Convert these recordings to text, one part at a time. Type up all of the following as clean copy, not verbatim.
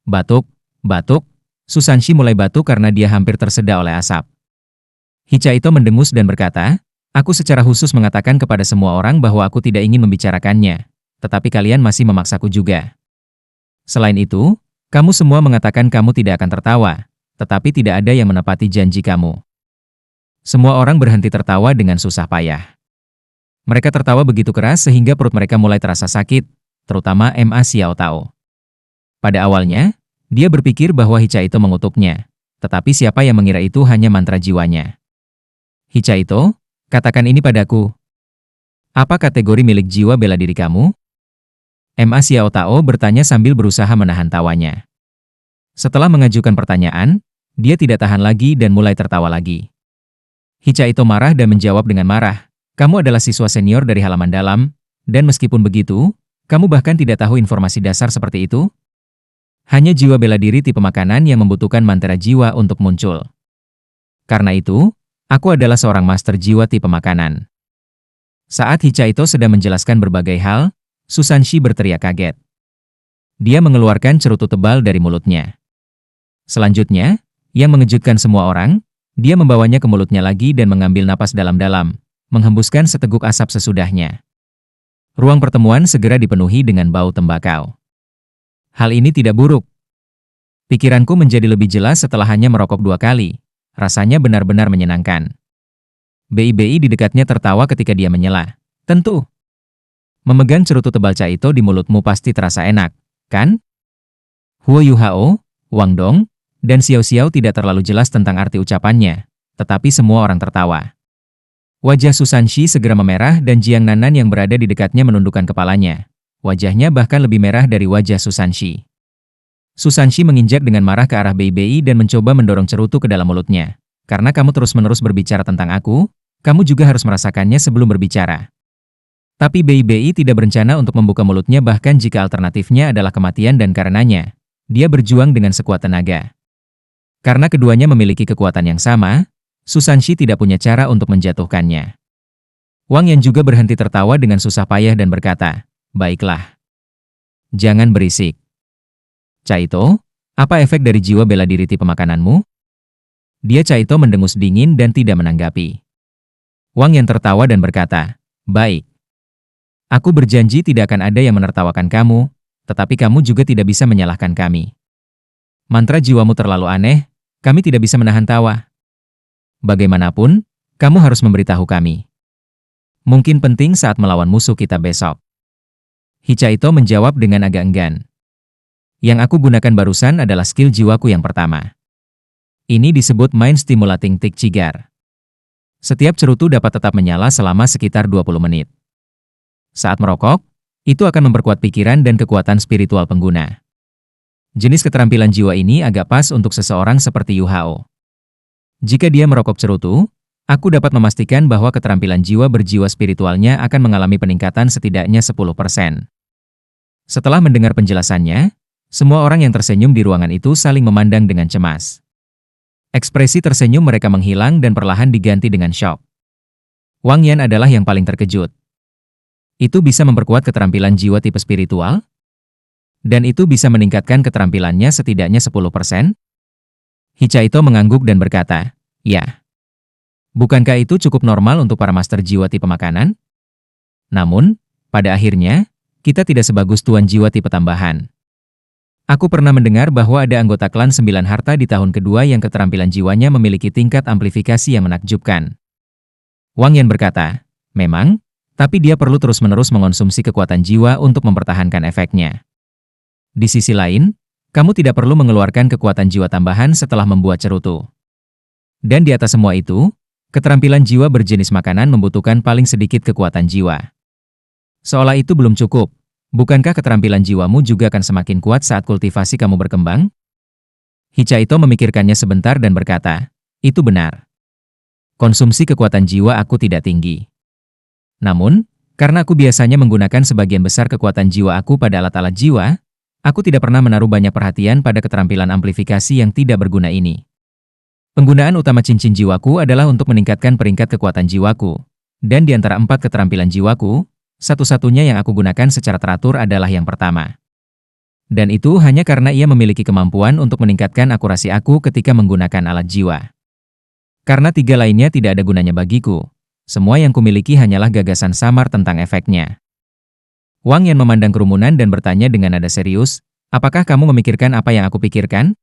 Batuk, batuk. Susanshi mulai batuk karena dia hampir tersedak oleh asap. Hichaito mendengus dan berkata, "Aku secara khusus mengatakan kepada semua orang bahwa aku tidak ingin membicarakannya, tetapi kalian masih memaksaku juga. Selain itu, kamu semua mengatakan kamu tidak akan tertawa, tetapi tidak ada yang menepati janji kamu." Semua orang berhenti tertawa dengan susah payah. Mereka tertawa begitu keras sehingga perut mereka mulai terasa sakit, terutama Ma Xiao Tao. Pada awalnya, dia berpikir bahwa Hichaito mengutuknya, tetapi siapa yang mengira itu hanya mantra jiwanya. "Hichaito, katakan ini padaku. Apa kategori milik jiwa bela diri kamu?" Ma Xiao Tao bertanya sambil berusaha menahan tawanya. Setelah mengajukan pertanyaan, dia tidak tahan lagi dan mulai tertawa lagi. Hichaito marah dan menjawab dengan marah, "Kamu adalah siswa senior dari halaman dalam, dan meskipun begitu, kamu bahkan tidak tahu informasi dasar seperti itu? Hanya jiwa bela diri tipe makanan yang membutuhkan mantra jiwa untuk muncul. Karena itu, aku adalah seorang master jiwa tipe makanan." Saat Hichaito sedang menjelaskan berbagai hal, Susanshi berteriak kaget. Dia mengeluarkan cerutu tebal dari mulutnya. Selanjutnya, yang mengejutkan semua orang, dia membawanya ke mulutnya lagi dan mengambil napas dalam-dalam, menghembuskan seteguk asap sesudahnya. Ruang pertemuan segera dipenuhi dengan bau tembakau. Hal ini tidak buruk. Pikiranku menjadi lebih jelas setelah hanya merokok 2 kali. Rasanya benar-benar menyenangkan. Bi di dekatnya tertawa ketika dia menyela. "Tentu. Memegang cerutu tebal Chaito di mulutmu pasti terasa enak, kan?" Huo Yuhao, Wang Dong, dan Xiao Xiao tidak terlalu jelas tentang arti ucapannya, tetapi semua orang tertawa. Wajah Susanshi segera memerah dan Jiang Nanan yang berada di dekatnya menundukkan kepalanya. Wajahnya bahkan lebih merah dari wajah Susanshi. Susanshi menginjak dengan marah ke arah Bei dan mencoba mendorong cerutu ke dalam mulutnya. "Karena kamu terus-menerus berbicara tentang aku, kamu juga harus merasakannya sebelum berbicara." Tapi Bei tidak berencana untuk membuka mulutnya bahkan jika alternatifnya adalah kematian dan karenanya, dia berjuang dengan sekuat tenaga. Karena keduanya memiliki kekuatan yang sama, Susanshi tidak punya cara untuk menjatuhkannya. Wang Yan juga berhenti tertawa dengan susah payah dan berkata, "Baiklah. Jangan berisik. Chaito, apa efek dari jiwa bela diri tipe makananmu?" Chaito mendengus dingin dan tidak menanggapi. Wang Yan tertawa dan berkata, "Baik. Aku berjanji tidak akan ada yang menertawakan kamu, tetapi kamu juga tidak bisa menyalahkan kami. Mantra jiwamu terlalu aneh, kami tidak bisa menahan tawa. Bagaimanapun, kamu harus memberitahu kami. Mungkin penting saat melawan musuh kita besok." Hichaito menjawab dengan agak enggan. "Yang aku gunakan barusan adalah skill jiwaku yang pertama. Ini disebut Mind Stimulating Tick Cigar. Setiap cerutu dapat tetap menyala selama sekitar 20 menit. Saat merokok, itu akan memperkuat pikiran dan kekuatan spiritual pengguna. Jenis keterampilan jiwa ini agak pas untuk seseorang seperti Yuhao. Jika dia merokok cerutu, aku dapat memastikan bahwa keterampilan jiwa berjiwa spiritualnya akan mengalami peningkatan setidaknya 10%. Setelah mendengar penjelasannya, semua orang yang tersenyum di ruangan itu saling memandang dengan cemas. Ekspresi tersenyum mereka menghilang dan perlahan diganti dengan syok. Wang Yan adalah yang paling terkejut. Itu bisa memperkuat keterampilan jiwa tipe spiritual? Dan itu bisa meningkatkan keterampilannya setidaknya 10%? Hichaito mengangguk dan berkata, "Ya. Bukankah itu cukup normal untuk para master jiwa tipe makanan? Namun, pada akhirnya, kita tidak sebagus tuan jiwa tipe tambahan. Aku pernah mendengar bahwa ada anggota klan 9 harta di tahun kedua yang keterampilan jiwanya memiliki tingkat amplifikasi yang menakjubkan." Wang Yan berkata, "Memang, tapi dia perlu terus-menerus mengonsumsi kekuatan jiwa untuk mempertahankan efeknya. Di sisi lain, kamu tidak perlu mengeluarkan kekuatan jiwa tambahan setelah membuat cerutu. Dan di atas semua itu, keterampilan jiwa berjenis makanan membutuhkan paling sedikit kekuatan jiwa. Seolah itu belum cukup, bukankah keterampilan jiwamu juga akan semakin kuat saat kultivasi kamu berkembang?" Hichaito memikirkannya sebentar dan berkata, "Itu benar. Konsumsi kekuatan jiwa aku tidak tinggi. Namun, karena aku biasanya menggunakan sebagian besar kekuatan jiwa aku pada alat-alat jiwa, aku tidak pernah menaruh banyak perhatian pada keterampilan amplifikasi yang tidak berguna ini. Penggunaan utama cincin jiwaku adalah untuk meningkatkan peringkat kekuatan jiwaku, dan di antara 4 keterampilan jiwaku, satu-satunya yang aku gunakan secara teratur adalah yang pertama. Dan itu hanya karena ia memiliki kemampuan untuk meningkatkan akurasi aku ketika menggunakan alat jiwa. Karena 3 lainnya tidak ada gunanya bagiku. Semua yang kumiliki hanyalah gagasan samar tentang efeknya. Wang Yan memandang kerumunan dan bertanya dengan nada serius, apakah kamu memikirkan apa yang aku pikirkan?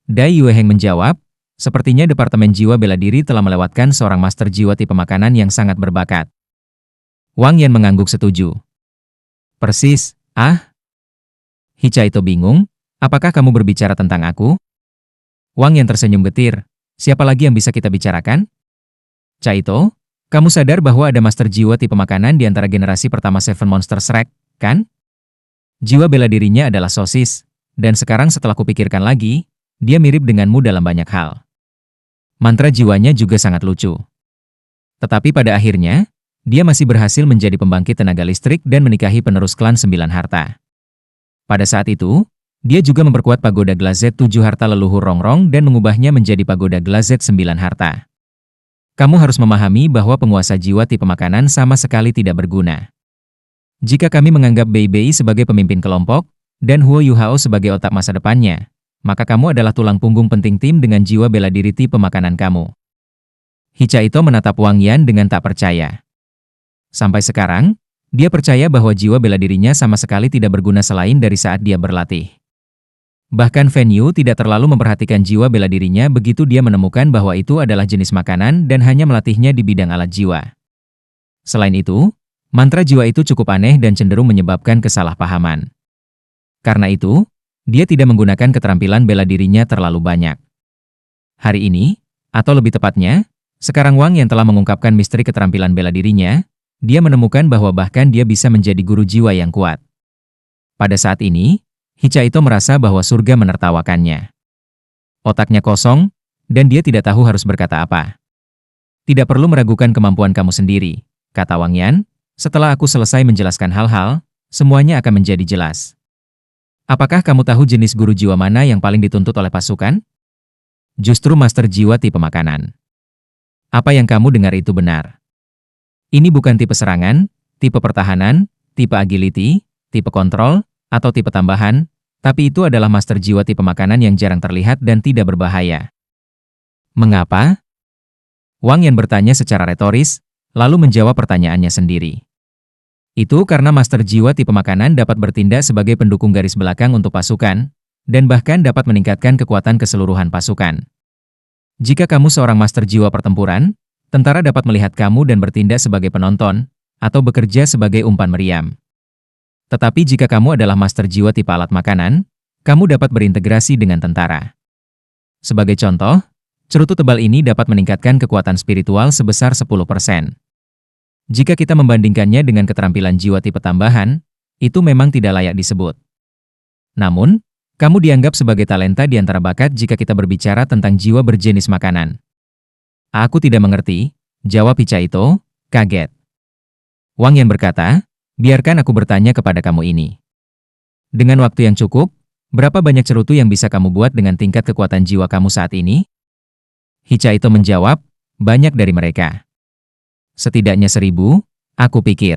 Dai Yueheng menjawab, sepertinya Departemen Jiwa Bela Diri telah melewatkan seorang master jiwa tipe makanan yang sangat berbakat. Wang Yan mengangguk setuju. Persis, Hica itu bingung, apakah kamu berbicara tentang aku? Wang Yan tersenyum getir, siapa lagi yang bisa kita bicarakan? Caito, kamu sadar bahwa ada master jiwa tipe makanan di antara generasi pertama Seven Monster Shrek, kan? Jiwa bela dirinya adalah sosis, dan sekarang setelah kupikirkan lagi, dia mirip denganmu dalam banyak hal. Mantra jiwanya juga sangat lucu. Tetapi pada akhirnya, dia masih berhasil menjadi pembangkit tenaga listrik dan menikahi penerus klan 9 harta. Pada saat itu, dia juga memperkuat pagoda Glazet 7 harta leluhur Rongrong dan mengubahnya menjadi pagoda Glazet 9 harta. Kamu harus memahami bahwa penguasa jiwa tipe makanan sama sekali tidak berguna. Jika kami menganggap Bei Bei sebagai pemimpin kelompok, dan Huo Yuhao sebagai otak masa depannya, maka kamu adalah tulang punggung penting tim dengan jiwa bela diri tipe makanan kamu. Hica itu menatap Wang Yan dengan tak percaya. Sampai sekarang, dia percaya bahwa jiwa bela dirinya sama sekali tidak berguna selain dari saat dia berlatih. Bahkan Fen Yu tidak terlalu memperhatikan jiwa bela dirinya begitu dia menemukan bahwa itu adalah jenis makanan dan hanya melatihnya di bidang alat jiwa. Selain itu, mantra jiwa itu cukup aneh dan cenderung menyebabkan kesalahpahaman. Karena itu, dia tidak menggunakan keterampilan bela dirinya terlalu banyak. Hari ini, atau lebih tepatnya, sekarang Wang yang telah mengungkapkan misteri keterampilan bela dirinya, dia menemukan bahwa bahkan dia bisa menjadi guru jiwa yang kuat. Pada saat ini, Hica itu merasa bahwa surga menertawakannya. Otaknya kosong, dan dia tidak tahu harus berkata apa. Tidak perlu meragukan kemampuan kamu sendiri, kata Wang Yan, setelah aku selesai menjelaskan hal-hal, semuanya akan menjadi jelas. Apakah kamu tahu jenis guru jiwa mana yang paling dituntut oleh pasukan? Justru master jiwa tipe makanan. Apa yang kamu dengar itu benar. Ini bukan tipe serangan, tipe pertahanan, tipe agility, tipe kontrol, atau tipe tambahan, tapi itu adalah master jiwa tipe makanan yang jarang terlihat dan tidak berbahaya. Mengapa? Wang Yan bertanya secara retoris, lalu menjawab pertanyaannya sendiri. Itu karena master jiwa tipe makanan dapat bertindak sebagai pendukung garis belakang untuk pasukan, dan bahkan dapat meningkatkan kekuatan keseluruhan pasukan. Jika kamu seorang master jiwa pertempuran, tentara dapat melihat kamu dan bertindak sebagai penonton, atau bekerja sebagai umpan meriam. Tetapi jika kamu adalah master jiwa tipe alat makanan, kamu dapat berintegrasi dengan tentara. Sebagai contoh, cerutu tebal ini dapat meningkatkan kekuatan spiritual sebesar 10%. Jika kita membandingkannya dengan keterampilan jiwa tipe tambahan, itu memang tidak layak disebut. Namun, kamu dianggap sebagai talenta di antara bakat jika kita berbicara tentang jiwa berjenis makanan. Aku tidak mengerti, jawab Hica itu, kaget. Wang Yan berkata, biarkan aku bertanya kepada kamu ini. Dengan waktu yang cukup, berapa banyak cerutu yang bisa kamu buat dengan tingkat kekuatan jiwa kamu saat ini? Hica itu menjawab, banyak dari mereka. Setidaknya 1000, aku pikir.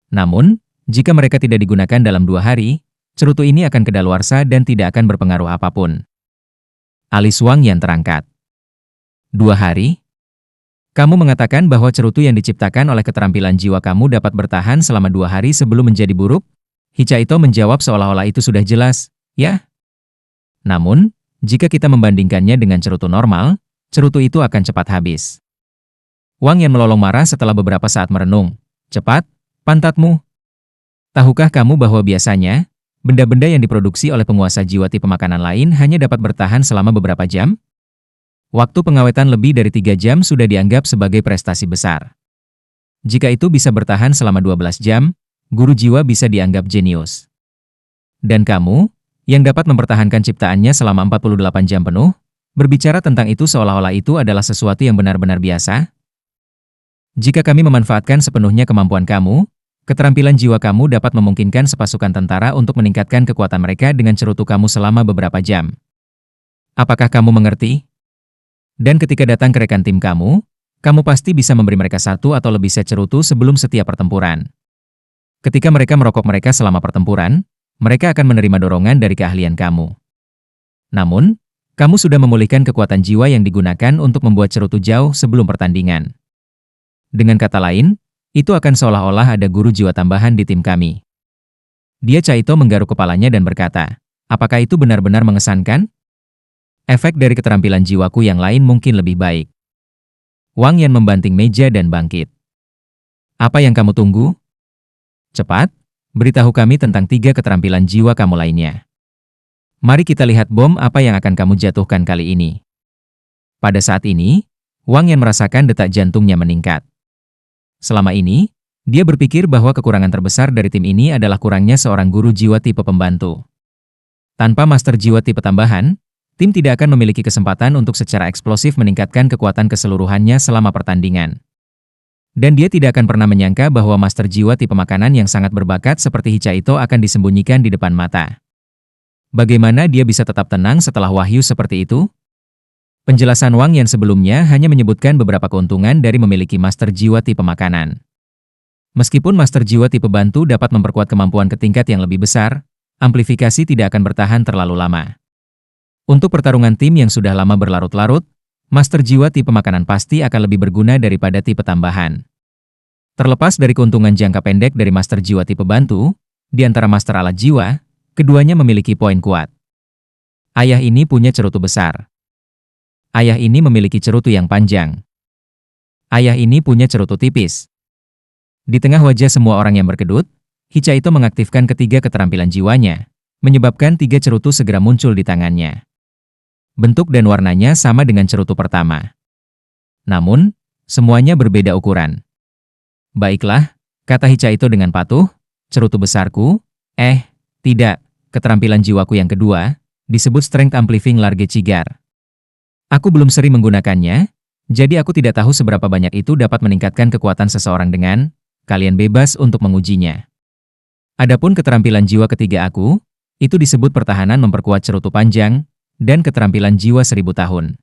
Namun, jika mereka tidak digunakan dalam 2 hari, cerutu ini akan kedaluarsa dan tidak akan berpengaruh apapun. Alis Wang Yan terangkat. 2 hari? Kamu mengatakan bahwa cerutu yang diciptakan oleh keterampilan jiwa kamu dapat bertahan selama 2 hari sebelum menjadi buruk? Hica itu menjawab seolah-olah itu sudah jelas, ya? Namun, jika kita membandingkannya dengan cerutu normal, cerutu itu akan cepat habis. Wang Yan melolong marah setelah beberapa saat merenung. Cepat, pantatmu. Tahukah kamu bahwa biasanya, benda-benda yang diproduksi oleh penguasa jiwa tipe makanan lain hanya dapat bertahan selama beberapa jam? Waktu pengawetan lebih dari 3 jam sudah dianggap sebagai prestasi besar. Jika itu bisa bertahan selama 12 jam, guru jiwa bisa dianggap jenius. Dan kamu, yang dapat mempertahankan ciptaannya selama 48 jam penuh, berbicara tentang itu seolah-olah itu adalah sesuatu yang benar-benar biasa? Jika kami memanfaatkan sepenuhnya kemampuan kamu, keterampilan jiwa kamu dapat memungkinkan sepasukan tentara untuk meningkatkan kekuatan mereka dengan cerutu kamu selama beberapa jam. Apakah kamu mengerti? Dan ketika datang ke rekan tim kamu pasti bisa memberi mereka 1 atau lebih set cerutu sebelum setiap pertempuran. Ketika mereka merokok mereka selama pertempuran, mereka akan menerima dorongan dari keahlian kamu. Namun, kamu sudah memulihkan kekuatan jiwa yang digunakan untuk membuat cerutu jauh sebelum pertandingan. Dengan kata lain, itu akan seolah-olah ada guru jiwa tambahan di tim kami. Dia Chaito menggaruk kepalanya dan berkata, apakah itu benar-benar mengesankan? Efek dari keterampilan jiwaku yang lain mungkin lebih baik. Wang Yan membanting meja dan bangkit. Apa yang kamu tunggu? Cepat, beritahu kami tentang 3 keterampilan jiwa kamu lainnya. Mari kita lihat bom apa yang akan kamu jatuhkan kali ini. Pada saat ini, Wang Yan merasakan detak jantungnya meningkat. Selama ini, dia berpikir bahwa kekurangan terbesar dari tim ini adalah kurangnya seorang guru jiwa tipe pembantu. Tanpa master jiwa tipe tambahan, tim tidak akan memiliki kesempatan untuk secara eksplosif meningkatkan kekuatan keseluruhannya selama pertandingan. Dan dia tidak akan pernah menyangka bahwa master jiwa tipe makanan yang sangat berbakat seperti Hichaito akan disembunyikan di depan mata. Bagaimana dia bisa tetap tenang setelah wahyu seperti itu? Penjelasan Wang Yan sebelumnya hanya menyebutkan beberapa keuntungan dari memiliki master jiwa tipe makanan. Meskipun master jiwa tipe bantu dapat memperkuat kemampuan ke tingkat yang lebih besar, amplifikasi tidak akan bertahan terlalu lama. Untuk pertarungan tim yang sudah lama berlarut-larut, master jiwa tipe makanan pasti akan lebih berguna daripada tipe tambahan. Terlepas dari keuntungan jangka pendek dari master jiwa tipe bantu, di antara master alat jiwa, keduanya memiliki poin kuat. Ayah ini punya cerutu besar. Ayah ini memiliki cerutu yang panjang. Ayah ini punya cerutu tipis. Di tengah wajah semua orang yang berkedut, Hichaito mengaktifkan ketiga keterampilan jiwanya, menyebabkan 3 cerutu segera muncul di tangannya. Bentuk dan warnanya sama dengan cerutu pertama. Namun, semuanya berbeda ukuran. Baiklah, kata Hichaito dengan patuh, cerutu besarku, tidak, keterampilan jiwaku yang kedua, disebut Strength Amplifying Large Chigar. Aku belum sering menggunakannya, jadi aku tidak tahu seberapa banyak itu dapat meningkatkan kekuatan seseorang dengan, kalian bebas untuk mengujinya. Adapun keterampilan jiwa ketiga aku, itu disebut pertahanan memperkuat cerutu panjang, dan keterampilan jiwa 1000 tahun.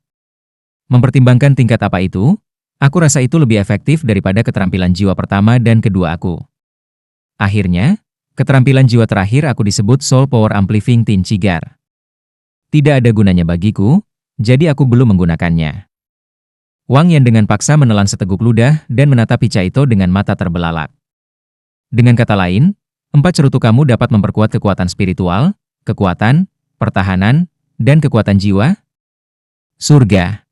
Mempertimbangkan tingkat apa itu, aku rasa itu lebih efektif daripada keterampilan jiwa pertama dan kedua aku. Akhirnya, keterampilan jiwa terakhir aku disebut Soul Power Amplifying Tin Chigar. Tidak ada gunanya bagiku, jadi aku belum menggunakannya. Wang Yan dengan paksa menelan seteguk ludah dan menatap Hichaito dengan mata terbelalak. Dengan kata lain, 4 cerutu kamu dapat memperkuat kekuatan spiritual, kekuatan, pertahanan, dan kekuatan jiwa? Surga.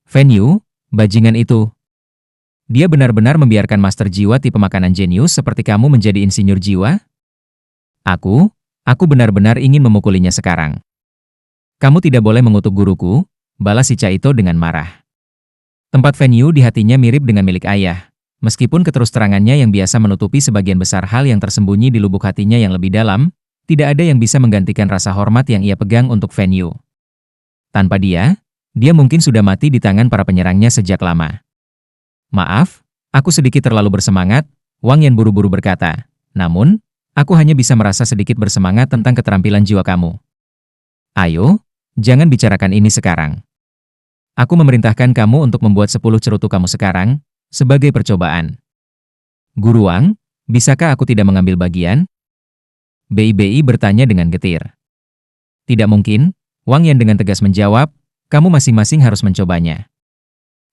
Venue, bajingan itu. Dia benar-benar membiarkan master jiwa tipe makanan jenius seperti kamu menjadi insinyur jiwa? Aku benar-benar ingin memukulinya sekarang. Kamu tidak boleh mengutuk guruku, balas Hichaito dengan marah. Tempat venue di hatinya mirip dengan milik ayah. Meskipun keterus-terangannya yang biasa menutupi sebagian besar hal yang tersembunyi di lubuk hatinya yang lebih dalam, tidak ada yang bisa menggantikan rasa hormat yang ia pegang untuk venue. Tanpa dia mungkin sudah mati di tangan para penyerangnya sejak lama. Maaf, aku sedikit terlalu bersemangat, Wang Yan buru-buru berkata. Namun, aku hanya bisa merasa sedikit bersemangat tentang keterampilan jiwa kamu. Ayo, jangan bicarakan ini sekarang. Aku memerintahkan kamu untuk membuat 10 cerutu kamu sekarang, sebagai percobaan. Guru Wang, bisakah aku tidak mengambil bagian? BI bertanya dengan getir. Tidak mungkin, Wang Yan dengan tegas menjawab, kamu masing-masing harus mencobanya.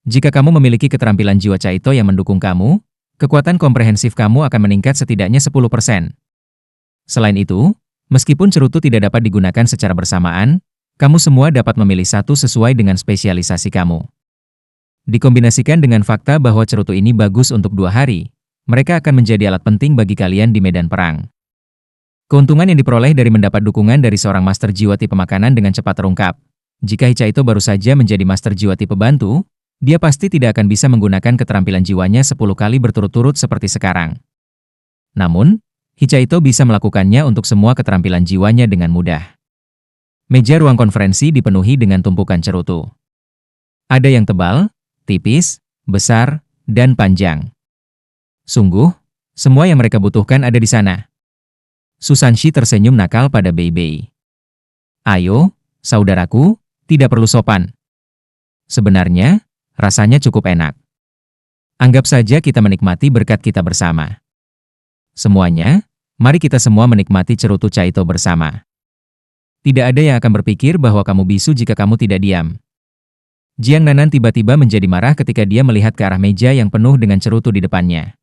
Jika kamu memiliki keterampilan jiwa Chaito yang mendukung kamu, kekuatan komprehensif kamu akan meningkat setidaknya 10%. Selain itu, meskipun cerutu tidak dapat digunakan secara bersamaan, kamu semua dapat memilih satu sesuai dengan spesialisasi kamu. Dikombinasikan dengan fakta bahwa cerutu ini bagus untuk 2 hari, mereka akan menjadi alat penting bagi kalian di medan perang. Keuntungan yang diperoleh dari mendapat dukungan dari seorang master jiwa tipe makanan dengan cepat terungkap. Jika Hichaito baru saja menjadi master jiwa tipe bantu, dia pasti tidak akan bisa menggunakan keterampilan jiwanya 10 kali berturut-turut seperti sekarang. Namun, Hichaito bisa melakukannya untuk semua keterampilan jiwanya dengan mudah. Meja ruang konferensi dipenuhi dengan tumpukan cerutu. Ada yang tebal, tipis, besar, dan panjang. Sungguh, semua yang mereka butuhkan ada di sana. Susanshi tersenyum nakal pada Bei. Ayo, saudaraku, tidak perlu sopan. Sebenarnya, rasanya cukup enak. Anggap saja kita menikmati berkat kita bersama. Semuanya, Mari kita semua menikmati cerutu Caito bersama. Tidak ada yang akan berpikir bahwa kamu bisu jika kamu tidak diam. Jiang Nanan tiba-tiba menjadi marah ketika dia melihat ke arah meja yang penuh dengan cerutu di depannya.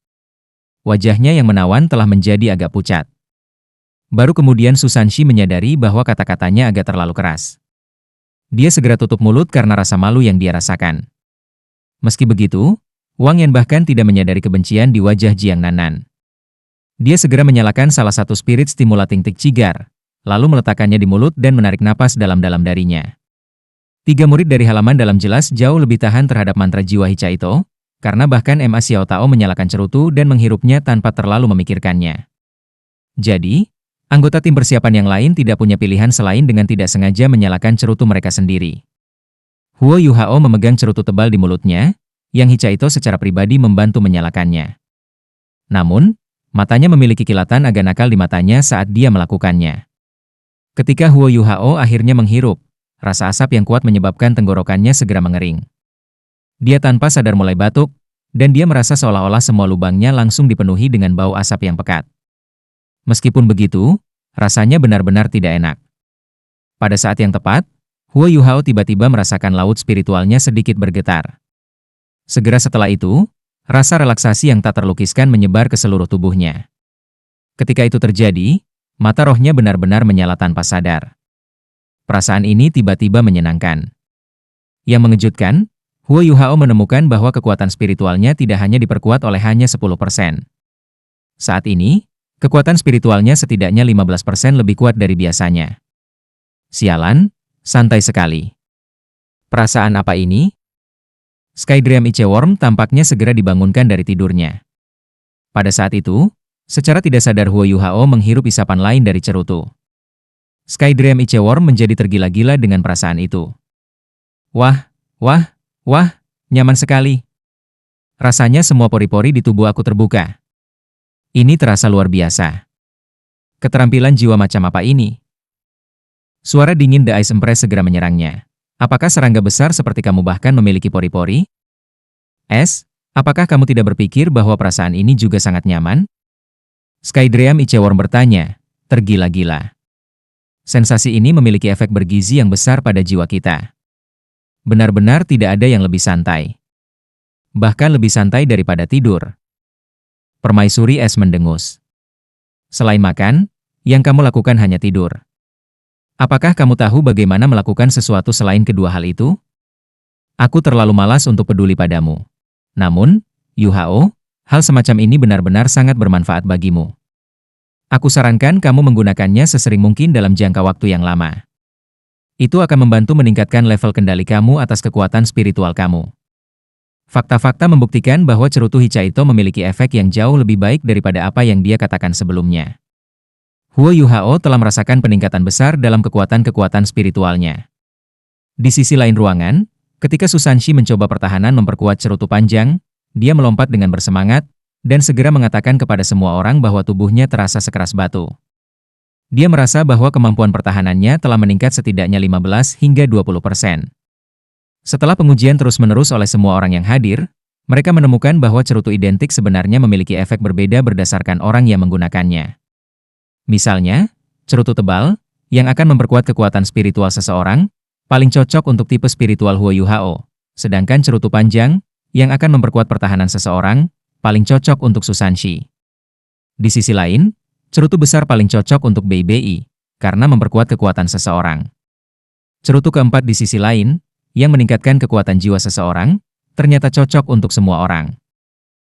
Wajahnya yang menawan telah menjadi agak pucat. Baru kemudian Susanshi menyadari bahwa kata-katanya agak terlalu keras. Dia segera tutup mulut karena rasa malu yang dia rasakan. Meski begitu, Wang Yan bahkan tidak menyadari kebencian di wajah Jiang Nanan. Dia segera menyalakan salah satu spirit stimulating tik cigar, lalu meletakkannya di mulut dan menarik napas dalam-dalam darinya. 3 murid dari halaman dalam jelas jauh lebih tahan terhadap mantra jiwa Hicaito, karena bahkan Ma Xiao Tao menyalakan cerutu dan menghirupnya tanpa terlalu memikirkannya. Jadi, anggota tim persiapan yang lain tidak punya pilihan selain dengan tidak sengaja menyalakan cerutu mereka sendiri. Huo Yuhao memegang cerutu tebal di mulutnya, yang Hicaito secara pribadi membantu menyalakannya. Namun, matanya memiliki kilatan agak nakal di matanya saat dia melakukannya. Ketika Huo Yuhao akhirnya menghirup, rasa asap yang kuat menyebabkan tenggorokannya segera mengering. Dia tanpa sadar mulai batuk, dan dia merasa seolah-olah semua lubangnya langsung dipenuhi dengan bau asap yang pekat. Meskipun begitu, rasanya benar-benar tidak enak. Pada saat yang tepat, Huo Yuhao tiba-tiba merasakan laut spiritualnya sedikit bergetar. Segera setelah itu, rasa relaksasi yang tak terlukiskan menyebar ke seluruh tubuhnya. Ketika itu terjadi, mata rohnya benar-benar menyala tanpa sadar. Perasaan ini tiba-tiba menyenangkan. Yang mengejutkan, Huo Yuhao menemukan bahwa kekuatan spiritualnya tidak hanya diperkuat oleh hanya 10%. Saat ini, kekuatan spiritualnya setidaknya 15% lebih kuat dari biasanya. Sialan, santai sekali. Perasaan apa ini? Skydream Iceworm tampaknya segera dibangunkan dari tidurnya. Pada saat itu, secara tidak sadar Huo Yuhao menghirup isapan lain dari cerutu. Skydream Iceworm menjadi tergila-gila dengan perasaan itu. Wah, nyaman sekali. Rasanya semua pori-pori di tubuh aku terbuka. Ini terasa luar biasa. Keterampilan jiwa macam apa ini? Suara dingin The Ice Empress segera menyerangnya. Apakah serangga besar seperti kamu bahkan memiliki pori-pori? Apakah kamu tidak berpikir bahwa perasaan ini juga sangat nyaman? Skydream Iceworm bertanya, tergila-gila. Sensasi ini memiliki efek bergizi yang besar pada jiwa kita. Benar-benar tidak ada yang lebih santai. Bahkan lebih santai daripada tidur. Permaisuri es mendengus. Selain makan, yang kamu lakukan hanya tidur. Apakah kamu tahu bagaimana melakukan sesuatu selain kedua hal itu? Aku terlalu malas untuk peduli padamu. Namun, Yuhao, hal semacam ini benar-benar sangat bermanfaat bagimu. Aku sarankan kamu menggunakannya sesering mungkin dalam jangka waktu yang lama. Itu akan membantu meningkatkan level kendali kamu atas kekuatan spiritual kamu. Fakta-fakta membuktikan bahwa cerutu Hicaito memiliki efek yang jauh lebih baik daripada apa yang dia katakan sebelumnya. Huo Yuhao telah merasakan peningkatan besar dalam kekuatan-kekuatan spiritualnya. Di sisi lain ruangan, ketika Susanshi mencoba pertahanan memperkuat cerutu panjang, dia melompat dengan bersemangat, dan segera mengatakan kepada semua orang bahwa tubuhnya terasa sekeras batu. Dia merasa bahwa kemampuan pertahanannya telah meningkat setidaknya 15 hingga 20%. Setelah pengujian terus-menerus oleh semua orang yang hadir, mereka menemukan bahwa cerutu identik sebenarnya memiliki efek berbeda berdasarkan orang yang menggunakannya. Misalnya, cerutu tebal, yang akan memperkuat kekuatan spiritual seseorang, paling cocok untuk tipe spiritual Huo Yuhao, sedangkan cerutu panjang, yang akan memperkuat pertahanan seseorang, paling cocok untuk Susanshi. Di sisi lain, cerutu besar paling cocok untuk BBI, karena memperkuat kekuatan seseorang. Cerutu keempat di sisi lain, yang meningkatkan kekuatan jiwa seseorang, ternyata cocok untuk semua orang.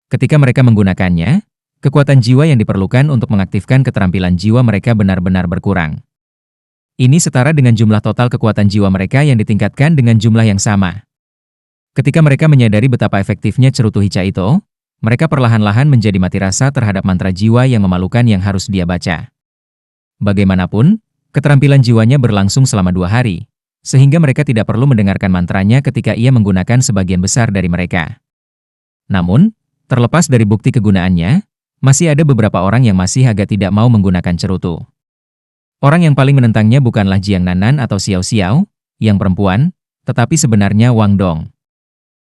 Ketika mereka menggunakannya, kekuatan jiwa yang diperlukan untuk mengaktifkan keterampilan jiwa mereka benar-benar berkurang. Ini setara dengan jumlah total kekuatan jiwa mereka yang ditingkatkan dengan jumlah yang sama. Ketika mereka menyadari betapa efektifnya cerutu Hicaito, mereka perlahan-lahan menjadi mati rasa terhadap mantra jiwa yang memalukan yang harus dia baca. Bagaimanapun, keterampilan jiwanya berlangsung selama 2 hari, sehingga mereka tidak perlu mendengarkan mantranya ketika ia menggunakan sebagian besar dari mereka. Namun, terlepas dari bukti kegunaannya, masih ada beberapa orang yang masih agak tidak mau menggunakan cerutu. Orang yang paling menentangnya bukanlah Jiang Nanan atau Xiao Xiao, yang perempuan, tetapi sebenarnya Wang Dong.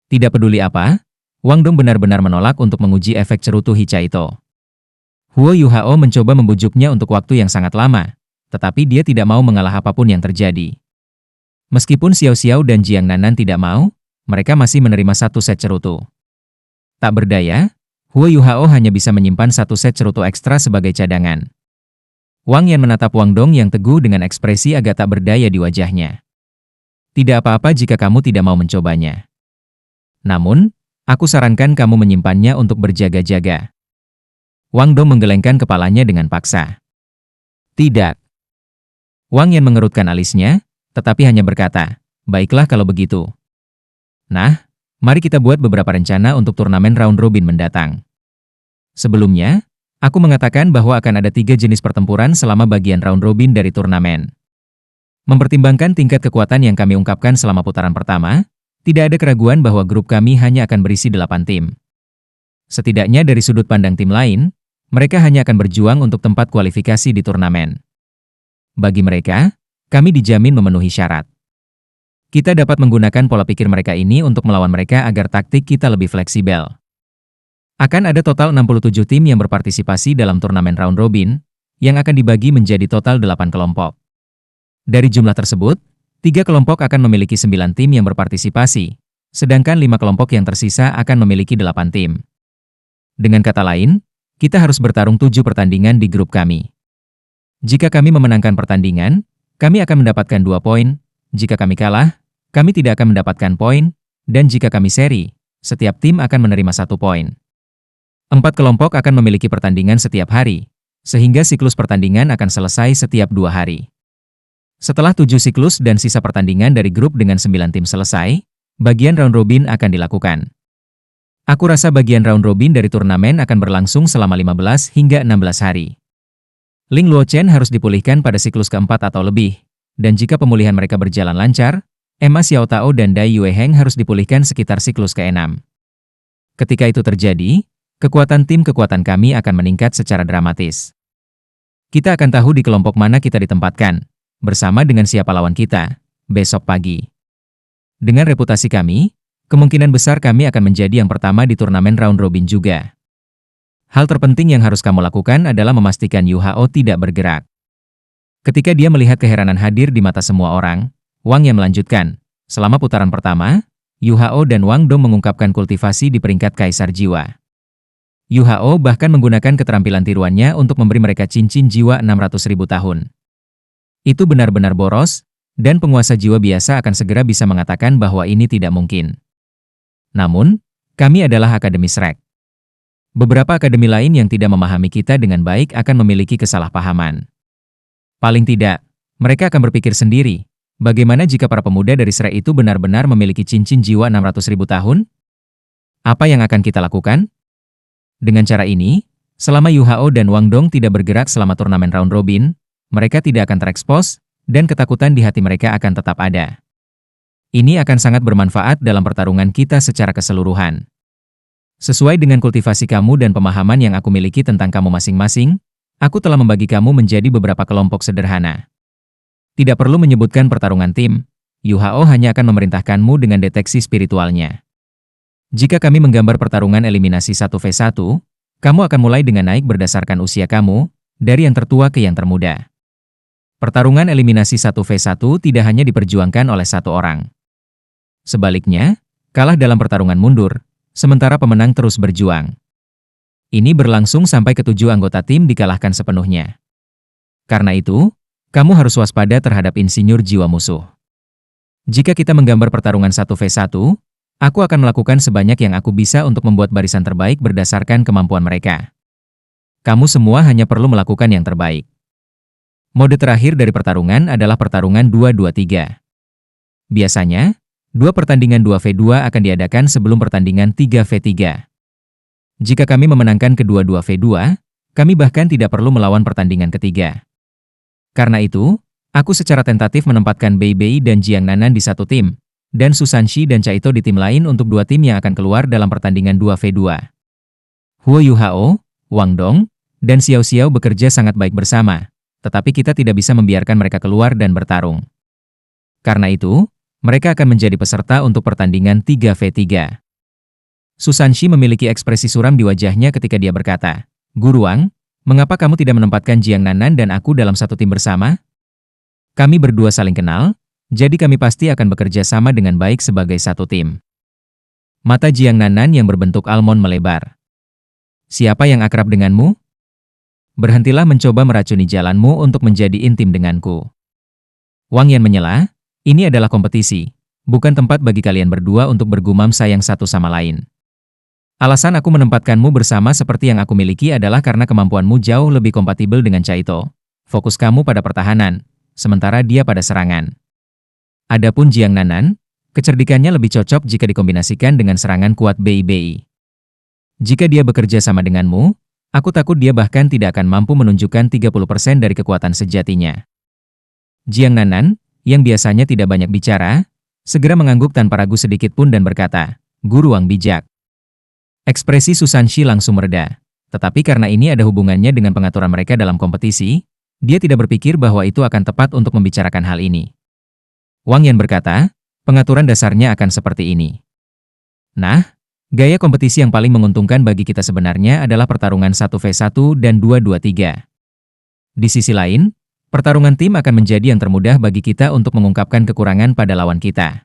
Tidak peduli apa, Wang Dong benar-benar menolak untuk menguji efek cerutu Hicaito. Huo Yuhao mencoba membujuknya untuk waktu yang sangat lama, tetapi dia tidak mau mengalah apapun yang terjadi. Meskipun Xiao Xiao dan Jiang Nanan tidak mau, mereka masih menerima satu set cerutu. Tak berdaya, Huo Yuhao hanya bisa menyimpan satu set cerutu ekstra sebagai cadangan. Wang Yan menatap Wang Dong yang teguh dengan ekspresi agak tak berdaya di wajahnya. Tidak apa-apa jika kamu tidak mau mencobanya. Namun, aku sarankan kamu menyimpannya untuk berjaga-jaga. Wang Dong menggelengkan kepalanya dengan paksa. Tidak. Wang Yan mengerutkan alisnya, tetapi hanya berkata, baiklah kalau begitu. Nah, mari kita buat beberapa rencana untuk turnamen round robin mendatang. Sebelumnya, aku mengatakan bahwa akan ada 3 jenis pertempuran selama bagian round robin dari turnamen. Mempertimbangkan tingkat kekuatan yang kami ungkapkan selama putaran pertama, tidak ada keraguan bahwa grup kami hanya akan berisi 8 tim. Setidaknya dari sudut pandang tim lain, mereka hanya akan berjuang untuk tempat kualifikasi di turnamen. Bagi mereka, kami dijamin memenuhi syarat. Kita dapat menggunakan pola pikir mereka ini untuk melawan mereka agar taktik kita lebih fleksibel. Akan ada total 67 tim yang berpartisipasi dalam turnamen round robin, yang akan dibagi menjadi total 8 kelompok. Dari jumlah tersebut, 3 kelompok akan memiliki 9 tim yang berpartisipasi, sedangkan 5 kelompok yang tersisa akan memiliki 8 tim. Dengan kata lain, kita harus bertarung 7 pertandingan di grup kami. Jika kami memenangkan pertandingan, kami akan mendapatkan 2 poin, jika kami kalah, kami tidak akan mendapatkan poin, dan jika kami seri, setiap tim akan menerima 1 poin. 4 kelompok akan memiliki pertandingan setiap hari, sehingga siklus pertandingan akan selesai setiap 2 hari. Setelah 7 siklus dan sisa pertandingan dari grup dengan 9 tim selesai, bagian round robin akan dilakukan. Aku rasa bagian round robin dari turnamen akan berlangsung selama 15 hingga 16 hari. Ling Luochen harus dipulihkan pada siklus keempat atau lebih, dan jika pemulihan mereka berjalan lancar, Emma Xiao Tao dan Dai Yueheng harus dipulihkan sekitar siklus ke-6. Ketika itu terjadi, kekuatan kami akan meningkat secara dramatis. Kita akan tahu di kelompok mana kita ditempatkan, bersama dengan siapa lawan kita, besok pagi. Dengan reputasi kami, kemungkinan besar kami akan menjadi yang pertama di turnamen round robin juga. Hal terpenting yang harus kamu lakukan adalah memastikan Yuhao tidak bergerak. Ketika dia melihat keheranan hadir di mata semua orang, Wang Yan melanjutkan, selama putaran pertama, Yuhao dan Wang Dong mengungkapkan kultivasi di peringkat Kaisar Jiwa. Yuhao bahkan menggunakan keterampilan tiruannya untuk memberi mereka cincin jiwa 600.000 tahun. Itu benar-benar boros, dan penguasa jiwa biasa akan segera bisa mengatakan bahwa ini tidak mungkin. Namun, kami adalah Akademi Shrek. Beberapa akademi lain yang tidak memahami kita dengan baik akan memiliki kesalahpahaman. Paling tidak, mereka akan berpikir sendiri, bagaimana jika para pemuda dari Shrek itu benar-benar memiliki cincin jiwa 600.000 tahun? Apa yang akan kita lakukan? Dengan cara ini, selama Yuhao dan Wang Dong tidak bergerak selama turnamen round robin, mereka tidak akan terekspos, dan ketakutan di hati mereka akan tetap ada. Ini akan sangat bermanfaat dalam pertarungan kita secara keseluruhan. Sesuai dengan kultivasi kamu dan pemahaman yang aku miliki tentang kamu masing-masing, aku telah membagi kamu menjadi beberapa kelompok sederhana. Tidak perlu menyebutkan pertarungan tim, Yuhao hanya akan memerintahkanmu dengan deteksi spiritualnya. Jika kami menggambar pertarungan eliminasi 1v1, kamu akan mulai dengan naik berdasarkan usia kamu, dari yang tertua ke yang termuda. Pertarungan eliminasi 1v1 tidak hanya diperjuangkan oleh satu orang. Sebaliknya, kalah dalam pertarungan mundur, sementara pemenang terus berjuang. Ini berlangsung sampai ke-7 anggota tim dikalahkan sepenuhnya. Karena itu, kamu harus waspada terhadap insinyur jiwa musuh. Jika kita menggambar pertarungan 1v1, aku akan melakukan sebanyak yang aku bisa untuk membuat barisan terbaik berdasarkan kemampuan mereka. Kamu semua hanya perlu melakukan yang terbaik. Mode terakhir dari pertarungan adalah pertarungan 2-2-3. Biasanya, 2 pertandingan 2v2 akan diadakan sebelum pertandingan 3v3. Jika kami memenangkan kedua 2v2, kami bahkan tidak perlu melawan pertandingan ketiga. Karena itu, aku secara tentatif menempatkan Bei Bei dan Jiang Nanan di satu tim, dan Susanshi dan Chaito di tim lain untuk 2 tim yang akan keluar dalam pertandingan 2v2. Huo Yuhao, Wang Dong, dan Xiao Xiao bekerja sangat baik bersama, tetapi kita tidak bisa membiarkan mereka keluar dan bertarung. Karena itu, mereka akan menjadi peserta untuk pertandingan 3v3. Susanshi memiliki ekspresi suram di wajahnya ketika dia berkata, Guru Wang, Mengapa kamu tidak menempatkan Jiang Nanan dan aku dalam satu tim bersama? Kami berdua saling kenal, jadi kami pasti akan bekerja sama dengan baik sebagai satu tim. Mata Jiang Nanan yang berbentuk almond melebar. Siapa yang akrab denganmu? Berhentilah mencoba meracuni jalanmu untuk menjadi intim denganku. Wang Yan menyela, ini adalah kompetisi, bukan tempat bagi kalian berdua untuk bergumam sayang satu sama lain. Alasan aku menempatkanmu bersama seperti yang aku miliki adalah karena kemampuanmu jauh lebih kompatibel dengan Caito. Fokus kamu pada pertahanan, sementara dia pada serangan. Adapun Jiang Nanan, kecerdikannya lebih cocok jika dikombinasikan dengan serangan kuat BI. Jika dia bekerja sama denganmu, aku takut dia bahkan tidak akan mampu menunjukkan 30% dari kekuatan sejatinya. Jiang Nanan, yang biasanya tidak banyak bicara, segera mengangguk tanpa ragu sedikit pun dan berkata, "Guru Wang bijak." Ekspresi Susanshi langsung mereda, tetapi karena ini ada hubungannya dengan pengaturan mereka dalam kompetisi, dia tidak berpikir bahwa itu akan tepat untuk membicarakan hal ini. Wang Yan berkata, pengaturan dasarnya akan seperti ini. Nah, gaya kompetisi yang paling menguntungkan bagi kita sebenarnya adalah pertarungan 1v1 dan 2-2-3. Di sisi lain, pertarungan tim akan menjadi yang termudah bagi kita untuk mengungkapkan kekurangan pada lawan kita.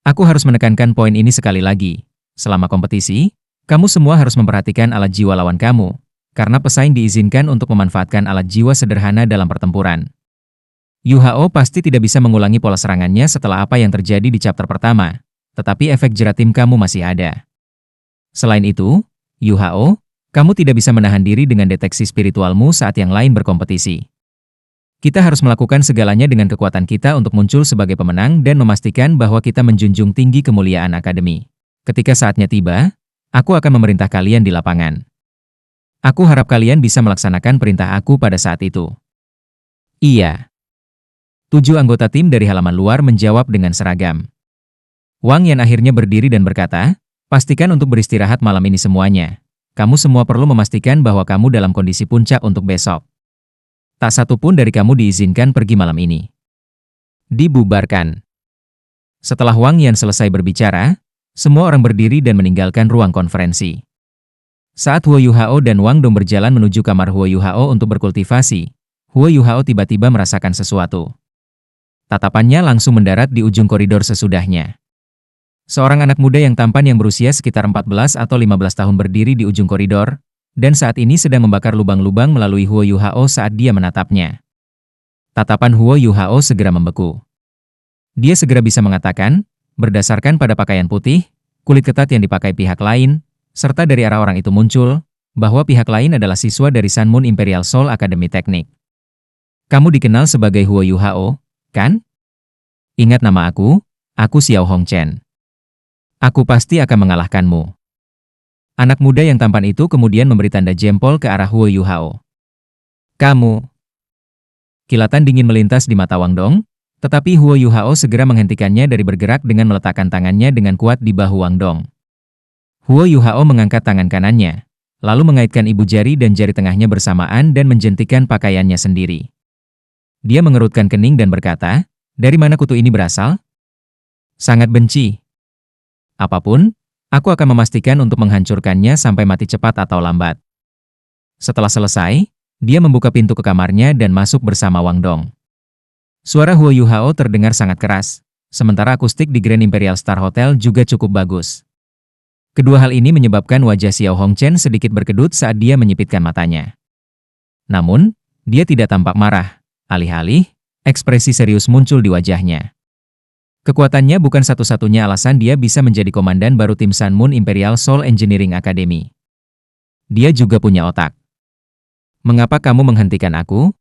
Aku harus menekankan poin ini sekali lagi. Selama kompetisi, kamu semua harus memperhatikan alat jiwa lawan kamu, karena pesaing diizinkan untuk memanfaatkan alat jiwa sederhana dalam pertempuran. Yu Hao pasti tidak bisa mengulangi pola serangannya setelah apa yang terjadi di chapter pertama, tetapi efek jerat tim kamu masih ada. Selain itu, Yu Hao, kamu tidak bisa menahan diri dengan deteksi spiritualmu saat yang lain berkompetisi. Kita harus melakukan segalanya dengan kekuatan kita untuk muncul sebagai pemenang dan memastikan bahwa kita menjunjung tinggi kemuliaan akademi. Ketika saatnya tiba, aku akan memerintah kalian di lapangan. Aku harap kalian bisa melaksanakan perintah aku pada saat itu. Iya. 7 anggota tim dari halaman luar menjawab dengan seragam. Wang Yan akhirnya berdiri dan berkata, pastikan untuk beristirahat malam ini semuanya. Kamu semua perlu memastikan bahwa kamu dalam kondisi puncak untuk besok. Tak satu pun dari kamu diizinkan pergi malam ini. Dibubarkan. Setelah Wang Yan selesai berbicara, semua orang berdiri dan meninggalkan ruang konferensi. Saat Huo Yuhao dan Wang Dong berjalan menuju kamar Huo Yuhao untuk berkultivasi, Huo Yuhao tiba-tiba merasakan sesuatu. Tatapannya langsung mendarat di ujung koridor sesudahnya. Seorang anak muda yang tampan yang berusia sekitar 14 atau 15 tahun berdiri di ujung koridor, dan saat ini sedang membakar lubang-lubang melalui Huo Yuhao saat dia menatapnya. Tatapan Huo Yuhao segera membeku. Dia segera bisa mengatakan, berdasarkan pada pakaian putih, kulit ketat yang dipakai pihak lain, serta dari arah orang itu muncul, bahwa pihak lain adalah siswa dari Sun Moon Imperial Soul Academy Teknik. Kamu dikenal sebagai Huo Yuhao, kan? Ingat nama aku Xiao Hongchen. Aku pasti akan mengalahkanmu. Anak muda yang tampan itu kemudian memberi tanda jempol ke arah Huo Yuhao. Kamu. Kilatan dingin melintas di mata Wang Dong, tetapi Huo Yuhao segera menghentikannya dari bergerak dengan meletakkan tangannya dengan kuat di bahu Wang Dong. Huo Yuhao mengangkat tangan kanannya, lalu mengaitkan ibu jari dan jari tengahnya bersamaan dan menjentikan pakaiannya sendiri. Dia mengerutkan kening dan berkata, dari mana kutu ini berasal? Sangat benci. Apapun, aku akan memastikan untuk menghancurkannya sampai mati cepat atau lambat. Setelah selesai, dia membuka pintu ke kamarnya dan masuk bersama Wang Dong. Suara Huo Yuhao terdengar sangat keras, sementara akustik di Grand Imperial Star Hotel juga cukup bagus. Kedua hal ini menyebabkan wajah Xiao Hongchen sedikit berkedut saat dia menyipitkan matanya. Namun, dia tidak tampak marah. Alih-alih, ekspresi serius muncul di wajahnya. Kekuatannya bukan satu-satunya alasan dia bisa menjadi komandan baru tim Sun Moon Imperial Soul Engineering Academy. Dia juga punya otak. Mengapa kamu menghentikan aku?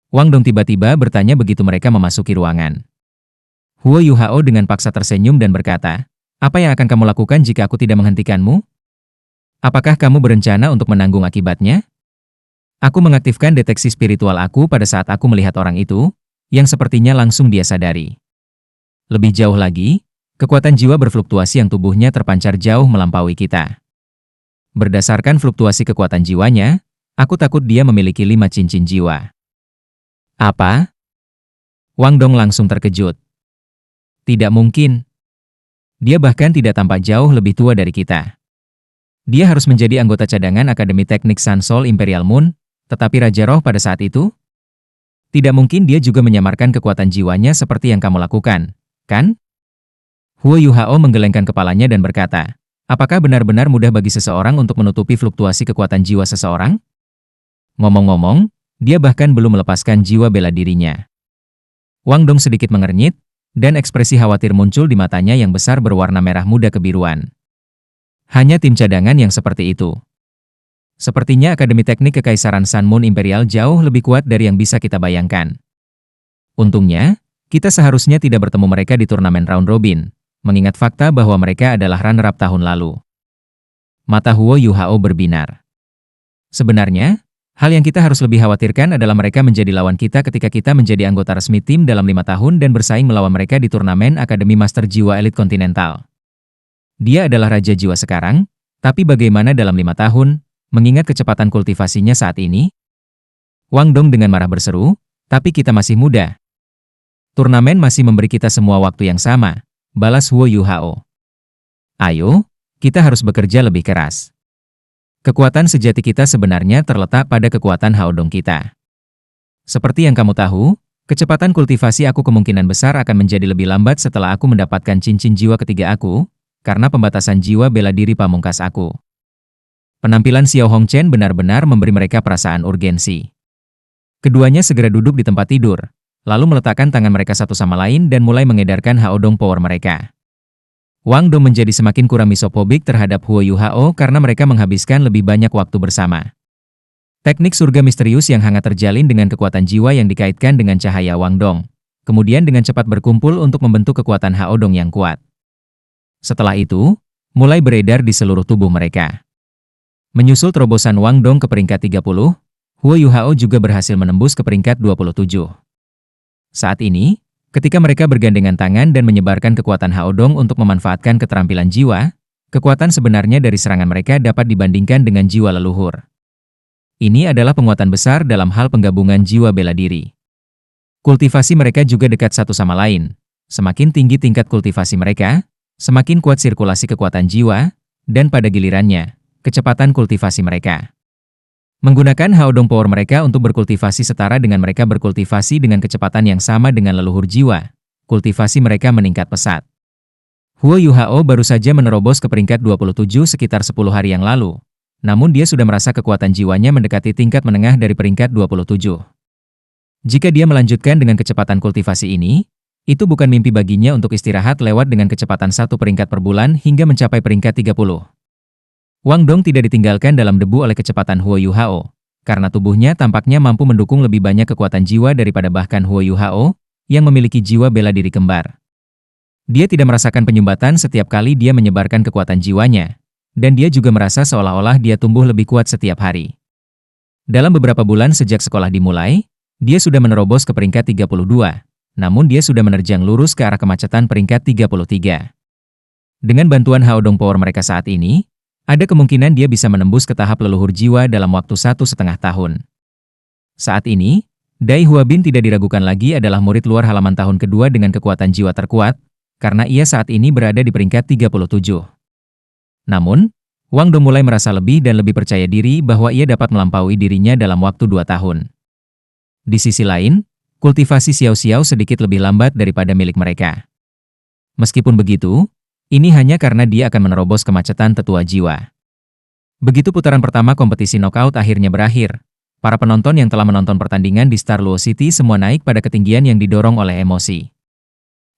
Wang Dong tiba-tiba bertanya begitu mereka memasuki ruangan. Huo Yuhao dengan paksa tersenyum dan berkata, apa yang akan kamu lakukan jika aku tidak menghentikanmu? Apakah kamu berencana untuk menanggung akibatnya? Aku mengaktifkan deteksi spiritual aku pada saat aku melihat orang itu, yang sepertinya langsung dia sadari. Lebih jauh lagi, kekuatan jiwa berfluktuasi yang tubuhnya terpancar jauh melampaui kita. Berdasarkan fluktuasi kekuatan jiwanya, aku takut dia memiliki 5 cincin jiwa. Apa? Wang Dong langsung terkejut. Tidak mungkin. Dia bahkan tidak tampak jauh lebih tua dari kita. Dia harus menjadi anggota cadangan Akademi Teknik Sansol Imperial Moon, tetapi Raja Roh pada saat itu? Tidak mungkin dia juga menyamarkan kekuatan jiwanya seperti yang kamu lakukan, kan? Huo Yuhao menggelengkan kepalanya dan berkata, apakah benar-benar mudah bagi seseorang untuk menutupi fluktuasi kekuatan jiwa seseorang? Ngomong-ngomong, dia bahkan belum melepaskan jiwa bela dirinya. Wang Dong sedikit mengernyit, dan ekspresi khawatir muncul di matanya yang besar berwarna merah muda kebiruan. Hanya tim cadangan yang seperti itu. Sepertinya Akademi Teknik Kekaisaran Sun Moon Imperial jauh lebih kuat dari yang bisa kita bayangkan. Untungnya, kita seharusnya tidak bertemu mereka di turnamen round robin, mengingat fakta bahwa mereka adalah runner-up tahun lalu. Mata Huo Yuhao berbinar. Sebenarnya, hal yang kita harus lebih khawatirkan adalah mereka menjadi lawan kita ketika kita menjadi anggota resmi tim dalam 5 tahun dan bersaing melawan mereka di turnamen Akademi Master Jiwa Elite Kontinental. Dia adalah Raja Jiwa sekarang, tapi bagaimana dalam 5 tahun, mengingat kecepatan kultivasinya saat ini? Wang Dong dengan marah berseru, tapi kita masih muda. Turnamen masih memberi kita semua waktu yang sama, balas Huo Yuhao. Ayo, kita harus bekerja lebih keras. Kekuatan sejati kita sebenarnya terletak pada kekuatan Haodong kita. Seperti yang kamu tahu, kecepatan kultivasi aku kemungkinan besar akan menjadi lebih lambat setelah aku mendapatkan cincin jiwa ketiga aku, karena pembatasan jiwa bela diri pamungkas aku. Penampilan Xiao Hongchen benar-benar memberi mereka perasaan urgensi. Keduanya segera duduk di tempat tidur, lalu meletakkan tangan mereka satu sama lain dan mulai mengedarkan Haodong Power mereka. Wang Dong menjadi semakin kurang misopobik terhadap Huo Yuhao karena mereka menghabiskan lebih banyak waktu bersama. Teknik surga misterius yang hangat terjalin dengan kekuatan jiwa yang dikaitkan dengan cahaya Wang Dong, kemudian dengan cepat berkumpul untuk membentuk kekuatan Haodong yang kuat. Setelah itu, mulai beredar di seluruh tubuh mereka. Menyusul terobosan Wang Dong ke peringkat 30, Huo Yuhao juga berhasil menembus ke peringkat 27. Saat ini, ketika mereka bergandengan tangan dan menyebarkan kekuatan Haodong untuk memanfaatkan keterampilan jiwa, kekuatan sebenarnya dari serangan mereka dapat dibandingkan dengan jiwa leluhur. Ini adalah penguatan besar dalam hal penggabungan jiwa bela diri. Kultivasi mereka juga dekat satu sama lain. Semakin tinggi tingkat kultivasi mereka, semakin kuat sirkulasi kekuatan jiwa, dan pada gilirannya, kecepatan kultivasi mereka. Menggunakan Haodong Power mereka untuk berkultivasi setara dengan mereka berkultivasi dengan kecepatan yang sama dengan leluhur jiwa, kultivasi mereka meningkat pesat. Huo Yuhao baru saja menerobos ke peringkat 27 sekitar 10 hari yang lalu, namun dia sudah merasa kekuatan jiwanya mendekati tingkat menengah dari peringkat 27. Jika dia melanjutkan dengan kecepatan kultivasi ini, itu bukan mimpi baginya untuk istirahat lewat dengan kecepatan 1 peringkat per bulan hingga mencapai peringkat 30. Wang Dong tidak ditinggalkan dalam debu oleh kecepatan Huo Yuhao, karena tubuhnya tampaknya mampu mendukung lebih banyak kekuatan jiwa daripada bahkan Huo Yuhao, yang memiliki jiwa bela diri kembar. Dia tidak merasakan penyumbatan setiap kali dia menyebarkan kekuatan jiwanya, dan dia juga merasa seolah-olah dia tumbuh lebih kuat setiap hari. Dalam beberapa bulan sejak sekolah dimulai, dia sudah menerobos ke peringkat 32. Namun dia sudah menerjang lurus ke arah kemacetan peringkat 33. Dengan bantuan Haodong Power mereka saat ini, ada kemungkinan dia bisa menembus ke tahap leluhur jiwa dalam waktu 1,5 tahun. Saat ini, Dai Huabin tidak diragukan lagi adalah murid luar halaman tahun kedua dengan kekuatan jiwa terkuat, karena ia saat ini berada di peringkat 37. Namun, Wang Dong mulai merasa lebih dan lebih percaya diri bahwa ia dapat melampaui dirinya dalam waktu 2 tahun. Di sisi lain, kultivasi Xiao Xiao sedikit lebih lambat daripada milik mereka. Meskipun begitu, ini hanya karena dia akan menerobos kemacetan tetua jiwa. Begitu putaran pertama kompetisi knockout akhirnya berakhir, para penonton yang telah menonton pertandingan di Star Luo City semua naik pada ketinggian yang didorong oleh emosi.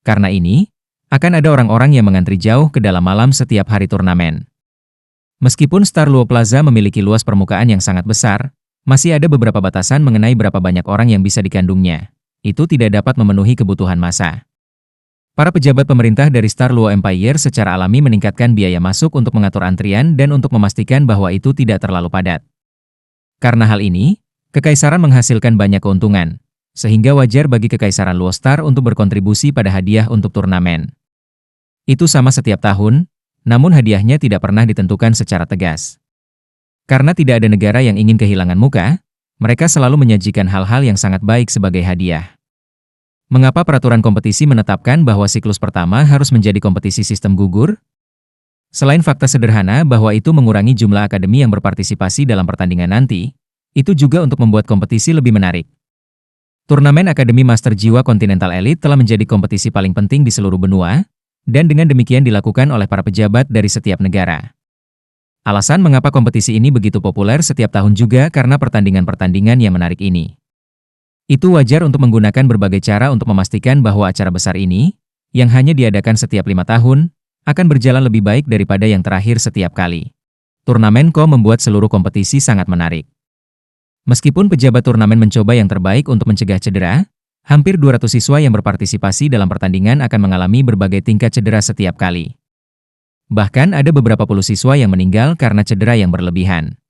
Karena ini, akan ada orang-orang yang mengantri jauh ke dalam malam setiap hari turnamen. Meskipun Star Luo Plaza memiliki luas permukaan yang sangat besar, masih ada beberapa batasan mengenai berapa banyak orang yang bisa dikandungnya. Itu tidak dapat memenuhi kebutuhan massa. Para pejabat pemerintah dari Star Luo Empire secara alami meningkatkan biaya masuk untuk mengatur antrian dan untuk memastikan bahwa itu tidak terlalu padat. Karena hal ini, Kekaisaran menghasilkan banyak keuntungan, sehingga wajar bagi Kekaisaran Luo Star untuk berkontribusi pada hadiah untuk turnamen. Itu sama setiap tahun, namun hadiahnya tidak pernah ditentukan secara tegas. Karena tidak ada negara yang ingin kehilangan muka, mereka selalu menyajikan hal-hal yang sangat baik sebagai hadiah. Mengapa peraturan kompetisi menetapkan bahwa siklus pertama harus menjadi kompetisi sistem gugur? Selain fakta sederhana bahwa itu mengurangi jumlah akademi yang berpartisipasi dalam pertandingan nanti, itu juga untuk membuat kompetisi lebih menarik. Turnamen Akademi Master Jiwa Continental Elite telah menjadi kompetisi paling penting di seluruh benua, dan dengan demikian dilakukan oleh para pejabat dari setiap negara. Alasan mengapa kompetisi ini begitu populer setiap tahun juga karena pertandingan-pertandingan yang menarik ini. Itu wajar untuk menggunakan berbagai cara untuk memastikan bahwa acara besar ini, yang hanya diadakan setiap 5 tahun, akan berjalan lebih baik daripada yang terakhir setiap kali. Turnamen Ko membuat seluruh kompetisi sangat menarik. Meskipun pejabat turnamen mencoba yang terbaik untuk mencegah cedera, hampir 200 siswa yang berpartisipasi dalam pertandingan akan mengalami berbagai tingkat cedera setiap kali. Bahkan ada beberapa puluh siswa yang meninggal karena cedera yang berlebihan.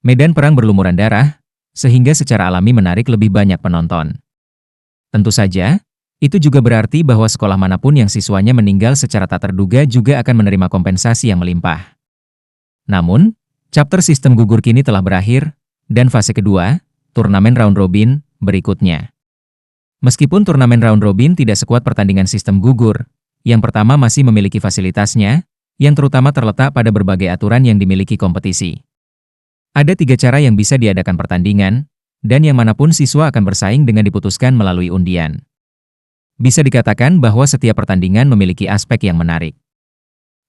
Medan perang berlumuran darah, sehingga secara alami menarik lebih banyak penonton. Tentu saja, itu juga berarti bahwa sekolah manapun yang siswanya meninggal secara tak terduga juga akan menerima kompensasi yang melimpah. Namun, chapter sistem gugur kini telah berakhir, dan fase kedua, turnamen round robin, berikutnya. Meskipun turnamen round robin tidak sekuat pertandingan sistem gugur, yang pertama masih memiliki fasilitasnya, yang terutama terletak pada berbagai aturan yang dimiliki kompetisi. Ada 3 cara yang bisa diadakan pertandingan, dan yang manapun siswa akan bersaing dengan diputuskan melalui undian. Bisa dikatakan bahwa setiap pertandingan memiliki aspek yang menarik.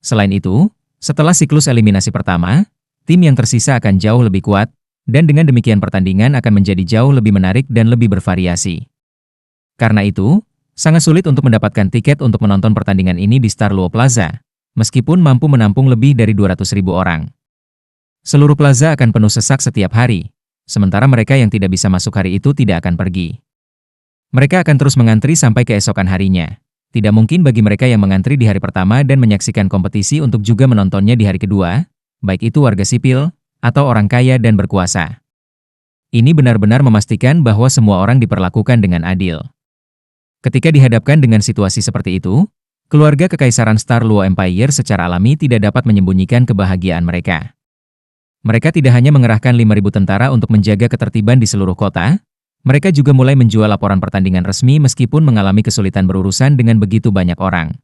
Selain itu, setelah siklus eliminasi pertama, tim yang tersisa akan jauh lebih kuat, dan dengan demikian pertandingan akan menjadi jauh lebih menarik dan lebih bervariasi. Karena itu, sangat sulit untuk mendapatkan tiket untuk menonton pertandingan ini di Star Luo Plaza, meskipun mampu menampung lebih dari 200.000 orang. Seluruh plaza akan penuh sesak setiap hari, sementara mereka yang tidak bisa masuk hari itu tidak akan pergi. Mereka akan terus mengantri sampai keesokan harinya. Tidak mungkin bagi mereka yang mengantri di hari pertama dan menyaksikan kompetisi untuk juga menontonnya di hari kedua, baik itu warga sipil, atau orang kaya dan berkuasa. Ini benar-benar memastikan bahwa semua orang diperlakukan dengan adil. Ketika dihadapkan dengan situasi seperti itu, keluarga Kekaisaran Star Luo Empire secara alami tidak dapat menyembunyikan kebahagiaan mereka. Mereka tidak hanya mengerahkan 5.000 tentara untuk menjaga ketertiban di seluruh kota, mereka juga mulai menjual laporan pertandingan resmi meskipun mengalami kesulitan berurusan dengan begitu banyak orang.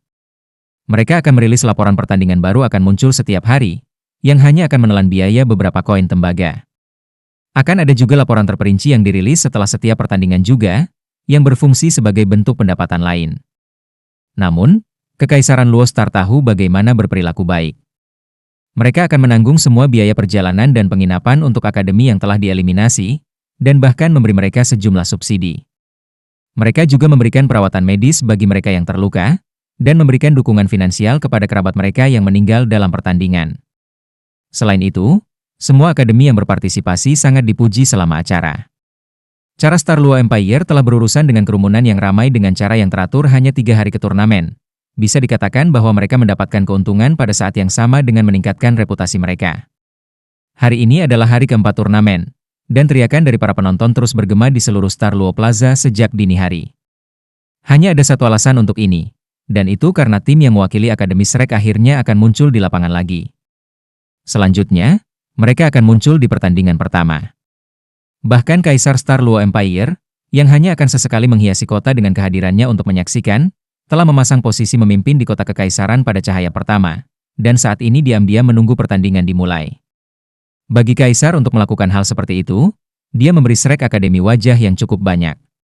Mereka akan merilis laporan pertandingan baru akan muncul setiap hari, yang hanya akan menelan biaya beberapa koin tembaga. Akan ada juga laporan terperinci yang dirilis setelah setiap pertandingan juga, yang berfungsi sebagai bentuk pendapatan lain. Namun, Kekaisaran Luo Star tahu bagaimana berperilaku baik. Mereka akan menanggung semua biaya perjalanan dan penginapan untuk akademi yang telah dieliminasi, dan bahkan memberi mereka sejumlah subsidi. Mereka juga memberikan perawatan medis bagi mereka yang terluka, dan memberikan dukungan finansial kepada kerabat mereka yang meninggal dalam pertandingan. Selain itu, semua akademi yang berpartisipasi sangat dipuji selama acara. Cara Star Luo Empire telah berurusan dengan kerumunan yang ramai dengan cara yang teratur hanya 3 hari ke turnamen. Bisa dikatakan bahwa mereka mendapatkan keuntungan pada saat yang sama dengan meningkatkan reputasi mereka. Hari ini adalah hari keempat turnamen, dan teriakan dari para penonton terus bergema di seluruh Star Luo Plaza sejak dini hari. Hanya ada satu alasan untuk ini, dan itu karena tim yang mewakili Akademi Shrek akhirnya akan muncul di lapangan lagi. Selanjutnya, mereka akan muncul di pertandingan pertama. Bahkan Kaisar Star Luo Empire, yang hanya akan sesekali menghiasi kota dengan kehadirannya untuk menyaksikan, telah memasang posisi memimpin di kota kekaisaran pada cahaya pertama, dan saat ini diam-diam menunggu pertandingan dimulai. Bagi Kaisar untuk melakukan hal seperti itu, dia memberi Shrek Akademi wajah yang cukup banyak.